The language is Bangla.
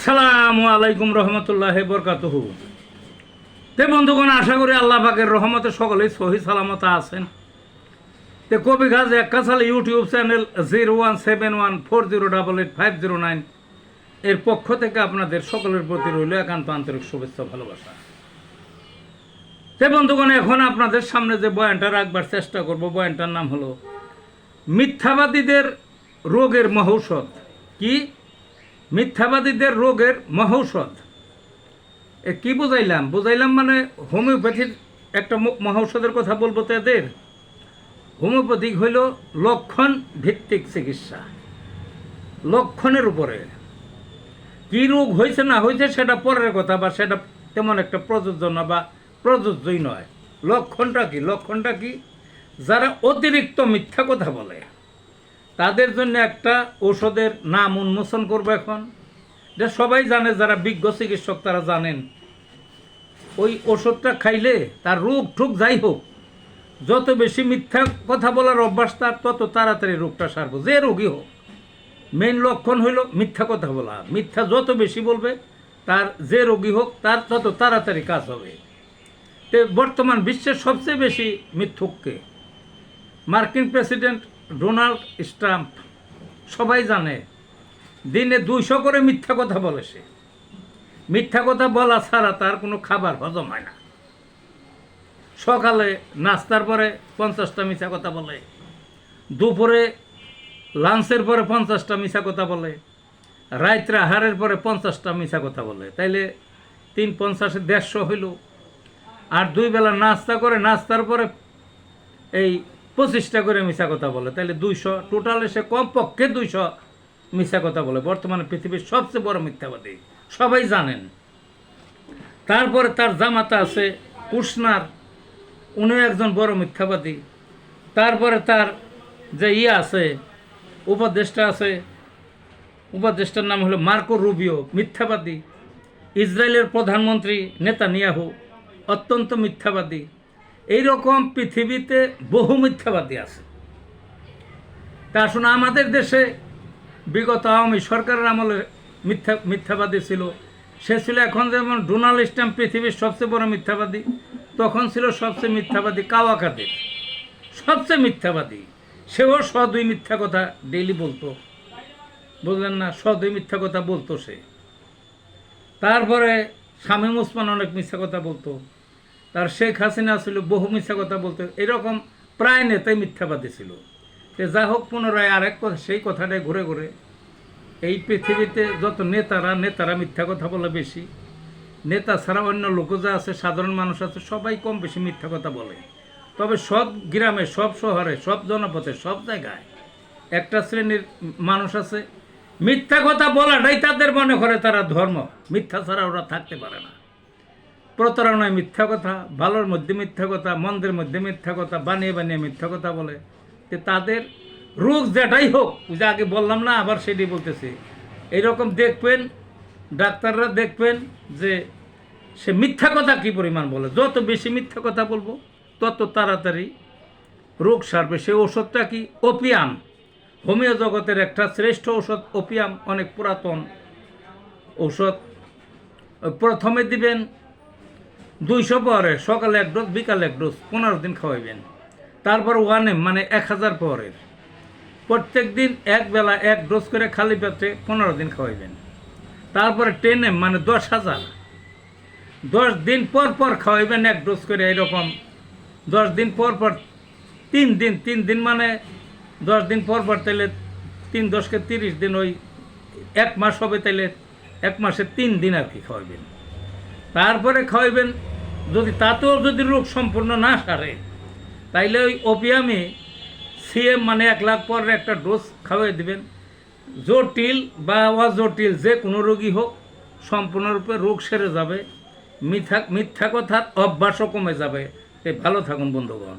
আসসালামু আলাইকুম রহমতুল্লাহ বরকাতুহু। তে বন্ধুগণ, আশা করি আল্লাহ পাকের রহমতে সকলেই সহি সালামত আছেন। তে কবি গাজ একাশাল ইউটিউব চ্যানেল 017140885009 এর পক্ষ থেকে আপনাদের সকলের প্রতি রইল একান্ত আন্তরিক শুভেচ্ছা ভালোবাসা। তে বন্ধুগণ, এখন আপনাদের সামনে যে বয়ানটা রাখবার চেষ্টা করব, বয়ানটার নাম হলো মিথ্যাবাদীদের রোগের মহৌষধ। কি? মিথ্যাবাদীদের রোগের মহৌষধ। কি বুঝাইলাম মানে হোমিওপ্যাথির একটা মহৌষধের কথা বলবো। তো এদের হোমিওপ্যাথিক হইল লক্ষণ ভিত্তিক চিকিৎসা। লক্ষণের উপরে কি রোগ হয়েছে না হয়েছে সেটা পরের কথা, বা সেটা তেমন একটা প্রযোজ্য না বা প্রযোজ্যই নয়। লক্ষণটা কি? যারা অতিরিক্ত মিথ্যা কথা বলে তাদের জন্য একটা ঔষধের নাম উন্মোচন করবো এখন। এটা সবাই জানে, যারা বিজ্ঞ চিকিৎসক তারা জানেন। ওই ওষুধটা খাইলে তার রোগ ঠুক যাই হোক, যত বেশি মিথ্যা কথা বলার অভ্যাস তার তত তাড়াতাড়ি রোগটা সারবো, যে রোগী হোক। মেইন লক্ষণ হইল মিথ্যা কথা বলা। মিথ্যা যত বেশি বলবে তার, যে রোগী হোক, তার তত তাড়াতাড়ি কাজ হবে। তো বর্তমান বিশ্বের সবচেয়ে বেশি মিথ্যুককে মার্কিন প্রেসিডেন্ট ডোনাল্ড ট্রাম্প। সবাই জানে দিনে 200 করে মিথ্যা কথা বলে সে। মিথ্যা কথা বলা ছাড়া তার কোনো খাবার হজম হয় না। সকালে নাস্তার পরে 50টা মিথ্যা কথা বলে, দুপুরে লাঞ্চের পরে 50টা মিথ্যা কথা বলে, রাত্রে আহারের পরে 50টা মিথ্যা কথা বলে। তাইলে 3 50 150 হইল। আর 2 বেলা নাস্তা করে, নাস্তার পরে এই 25টা করে মিথ্যা কথা বলে। তাইলে 200। টোটালে সে কমপক্ষে 200 মিথ্যা কথা বলে। বর্তমানে পৃথিবীর সবচেয়ে বড় মিথ্যাবাদী, সবাই জানেন। তারপরে তার জামাতা আছে কুশনার, উনিও একজন বড় মিথ্যাবাদী। তারপরে তার যে আছে উপদেষ্টা আছে, উপদেষ্টার নাম হলো মার্কো রুবিও, মিথ্যাবাদী। ইসরায়েলের প্রধানমন্ত্রী নেতানিয়াহু অত্যন্ত মিথ্যাবাদী। এইরকম পৃথিবীতে বহু মিথ্যাবাদী আছে। তা আসুন, আমাদের দেশে বিগত আওয়ামী সরকারের আমলে মিথ্যাবাদী ছিল। সে ছিল, এখন যেমন ডোনাল্ড ট্রাম্প পৃথিবীর সবচেয়ে বড় মিথ্যাবাদী, তখন ছিল সবচেয়ে মিথ্যাবাদী কাওয়া কাদের, সবচেয়ে মিথ্যাবাদী। সেও 102 মিথ্যা কথা ডেইলি বলতো, বুঝলেন না? 102 মিথ্যা কথা বলতো সে। তারপরে শামীম ওসমান অনেক মিথ্যা কথা বলতো। তার শেখ হাসিনা ছিল, বহু মিথ্যা কথা বলতো। এরকম প্রায় নেতাই মিথ্যাবাদী ছিল। যা হোক, পুনরায় আরেক কথা, সেই কথাটাই ঘুরে ঘুরে এই পৃথিবীতে যত নেতারা মিথ্যা কথা বলে বেশি। নেতা ছাড়া অন্য লোক যা আছে, সাধারণ মানুষ আছে, সবাই কম বেশি মিথ্যা কথা বলে। তবে সব গ্রামে, সব শহরে, সব জনপথে, সব জায়গায় একটা শ্রেণীর মানুষ আছে, মিথ্যা কথা বলাটাই তাদের মনে করে তারা ধর্ম। মিথ্যা ছাড়া ওরা থাকতে পারে না। প্রতারণায় মিথ্যা কথা, ভালোর মধ্যে মিথ্যা কথা, মন্দের মধ্যে মিথ্যা কথা, বানিয়ে মিথ্যা কথা বলে। যে তাদের রোগ যেটাই হোক, যে আগে বললাম না, আবার সেটাই বলতেছি, এইরকম দেখবেন, ডাক্তাররা দেখবেন যে সে মিথ্যা কথা কী পরিমাণ বলে। যত বেশি মিথ্যা কথা বলবো তত তাড়াতাড়ি রোগ সারবে। সে ওষুধটা কি? ওপিয়াম। হোমিও জগতের একটা শ্রেষ্ঠ ওষুধ ওপিয়াম, অনেক পুরাতন ঔষধ। প্রথমে দিবেন 200 পরে, সকালে 1 ডোজ, বিকালে 1 ডোজ, 15 দিন খাওয়াইবেন। তারপর 1M মানে 1000 পরের, প্রত্যেক দিন 1 বেলা 1 ডোজ করে খালি পেটে 15 দিন খাওয়াইবেন। তারপরে 10M মানে 10,000, 10 দিন পর পর খাওয়াইবেন 1 ডোজ করে। এরকম 10 দিন পর পর 3 দিন মানে 10 দিন পর পর, তাইলে 3 10 30 দিন, ওই 1 মাস হবে। তাইলে 1 মাসে 3 দিন আর কি খাওয়াইবেন। তারপরে খাওয়াইবেন, যদি তাতেও যদি রোগ সম্পূর্ণ না সারে, তাইলে ওই ওপিয়ামে CM মানে 1 লাখ পরের একটা ডোজ খাওয়াই দিবেন। জটিল বা অজটিল যে কোনো রোগী হোক, সম্পূর্ণরূপে রোগ সেরে যাবে। মিথ্যা কথার অভ্যাসও কমে যাবে। ভালো থাকুন বন্ধুগণ।